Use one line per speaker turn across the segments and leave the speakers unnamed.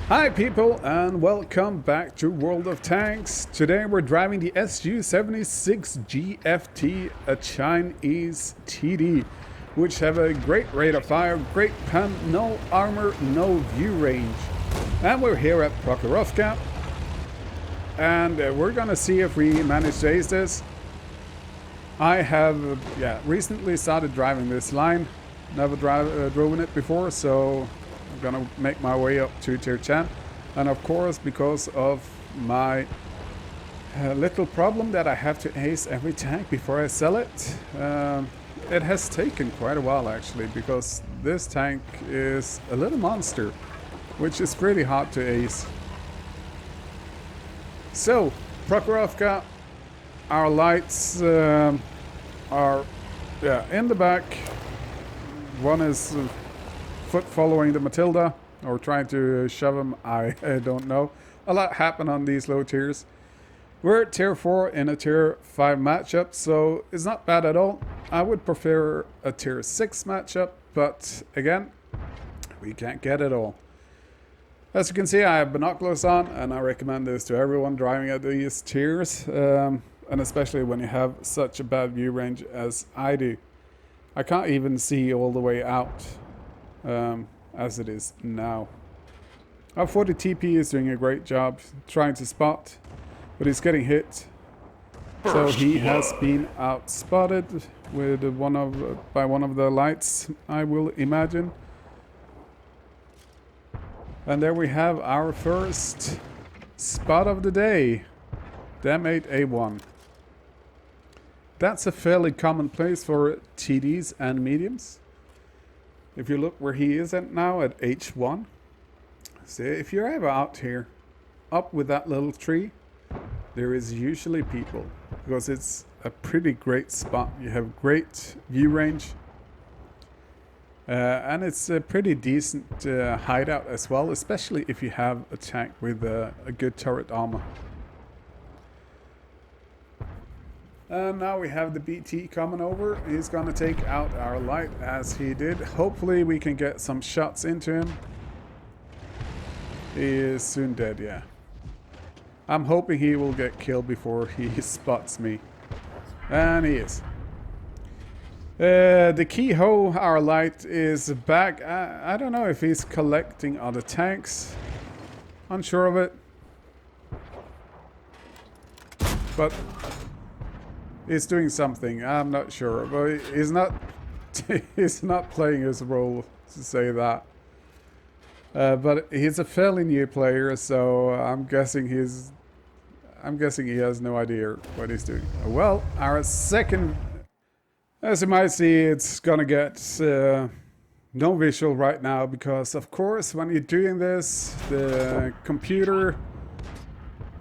Hi people and welcome back to World of Tanks. Today we're driving the SU-76 GFT, a Chinese TD, which have a great rate of fire, great pump, no armor, no view range. And we're here at Prokhorovka, and we're gonna see if we manage to ace this. I have recently started driving this line, never driven it before, so I'm gonna make my way up to tier 10, and of course because of my little problem that I have to ace every tank before I sell it, it has taken quite a while actually, because this tank is a little monster which is pretty hard to ace. So Prokhorovka, our lights are in the back. One is foot following the Matilda, or trying to shove him, I don't know. A lot happened on these low tiers. We're at tier 4 in a tier 5 matchup, so it's not bad at all. I would prefer a tier 6 matchup, but again, we can't get it all. As you can see, I have binoculars on, and I recommend this to everyone driving at these tiers, and especially when you have such a bad view range as I do. I can't even see all the way out. As it is now. Our 40 TP is doing a great job trying to spot, but he's getting hit. So he has been outspotted with by one of the lights, I will imagine. And there we have our first spot of the day. Dam 8A1. That's a fairly common place for TDs and mediums. If you look where he is at now, at H1, see, if you're ever out here, up with that little tree, there is usually people, because it's a pretty great spot. You have great view range, and it's a pretty decent hideout as well, especially if you have a tank with a good turret armor. And now we have the BT coming over. He's going to take out our light as he did. Hopefully we can get some shots into him. He is soon dead, yeah. I'm hoping he will get killed before he spots me. And he is. The Keyho, our light, is back. I don't know if he's collecting other tanks. Unsure of it. But he's doing something, I'm not sure, but he's not he's not playing his role, to say that. But he's a fairly new player, so I'm guessing he has no idea what he's doing. Well, our second, as you might see, it's gonna get no visual right now, because of course when you're doing this, the computer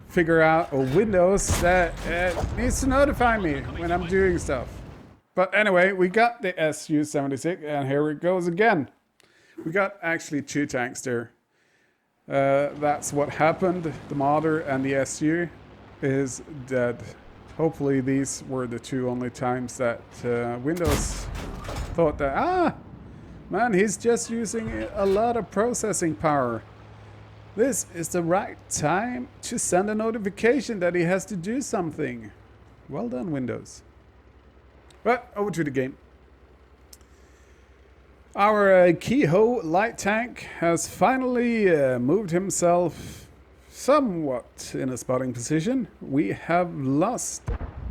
figure out, or Windows that needs to notify me when I'm doing stuff. But anyway, we got the SU-76, and here it goes again. We got actually two tanks there. That's what happened. The Marder and the SU is dead. Hopefully these were the two only times that Windows thought that, man, he's just using a lot of processing power. This is the right time to send a notification that he has to do something. Well done, Windows. But over to the game. Our Keyho light tank has finally moved himself somewhat in a spotting position. We have lost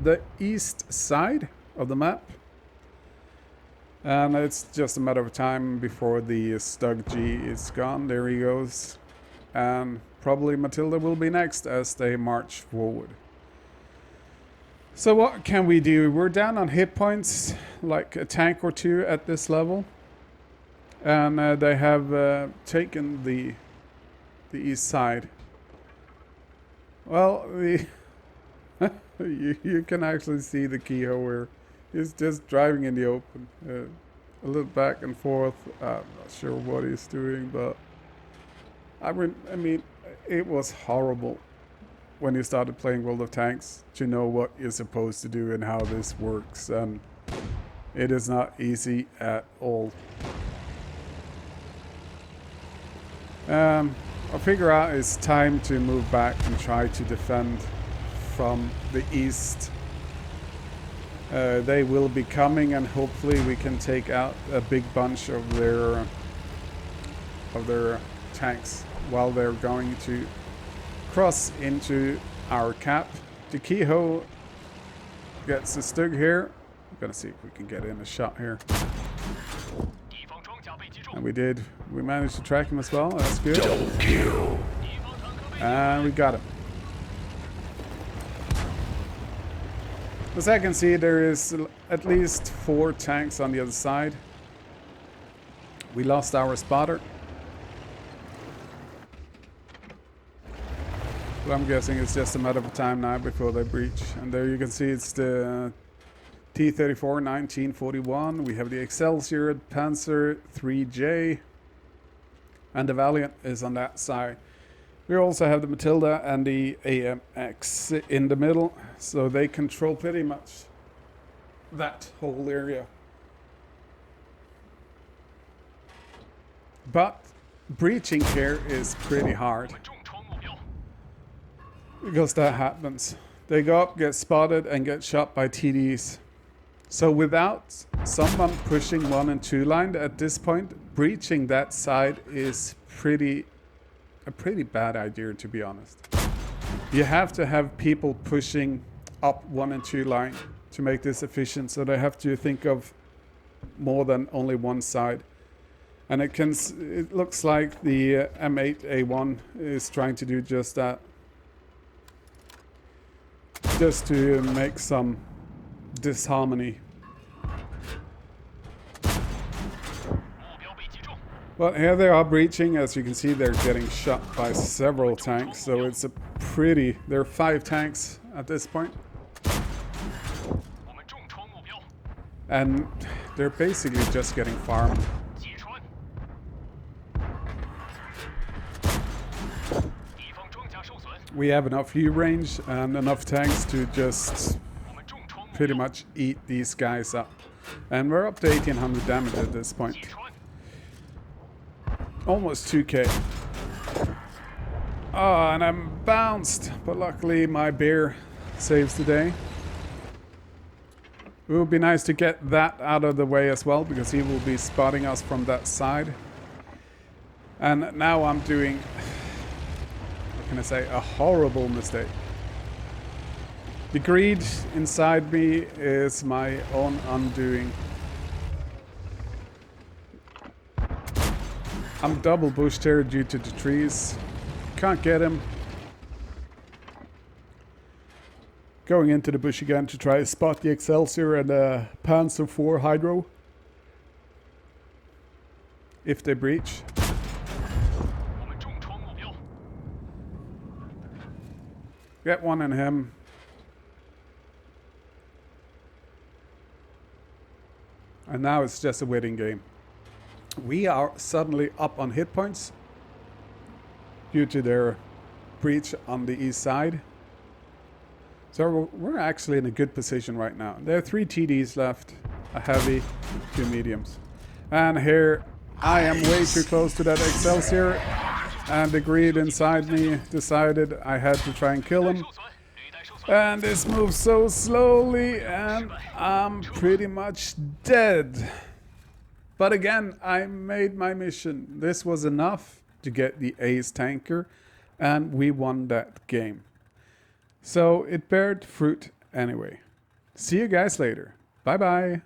the east side of the map. And it's just a matter of time before the Stug G is gone. There he goes. And probably Matilda will be next as they march forward. So what can we do? We're down on hit points, like a tank or two at this level. And they have taken the east side. Well, you can actually see the Keyho where he's just driving in the open. A little back and forth. I'm not sure what he's doing, but I mean, it was horrible when you started playing World of Tanks to know what you're supposed to do and how this works, and it is not easy at all. I figure out it's time to move back and try to defend from the east. They will be coming, and hopefully we can take out a big bunch of their tanks while they're going to cross into our cap. The Kehoe gets the Stug here. I'm gonna see if we can get in a shot here. And we did. We managed to track him as well. That's good. And we got him. As I can see, there is at least 4 tanks on the other side. We lost our spotter. But I'm guessing it's just a matter of time now before they breach. And there you can see it's the T-34 1941. We have the Excelsior Panzer 3J. And the Valiant is on that side. We also have the Matilda and the AMX in the middle. So they control pretty much that whole area. But breaching here is pretty hard. Because that happens. They go up, get spotted, and get shot by TDs. So without someone pushing 1 and 2 line at this point, breaching that side is a pretty bad idea, to be honest. You have to have people pushing up 1 and 2 line to make this efficient, so they have to think of more than only one side. And it looks like the M8A1 is trying to do just that. Just to make some disharmony. But here they are breaching. As you can see, they're getting shot by several tanks. So it's a pretty... There are 5 tanks at this point. And they're basically just getting farmed. We have enough view range and enough tanks to just pretty much eat these guys up. And we're up to 1800 damage at this point. Almost 2k. Oh, and I'm bounced. But luckily my bear saves the day. It would be nice to get that out of the way as well, because he will be spotting us from that side. And now I'm doing... can I say, a horrible mistake. The greed inside me is my own undoing. I'm double bushed here due to the trees. Can't get him. Going into the bush again to try to spot the Excelsior and the Panzer 4 Hydro. If they breach. Get one on him. And now it's just a waiting game. We are suddenly up on hit points due to their breach on the east side. So we're actually in a good position right now. There are 3 TDs left, a heavy, 2 mediums. And here I am way too close to that Excelsior. And the greed inside me decided I had to try and kill him. And this moves so slowly and I'm pretty much dead. But again, I made my mission. This was enough to get the ace tanker and we won that game. So it bared fruit anyway. See you guys later. Bye bye.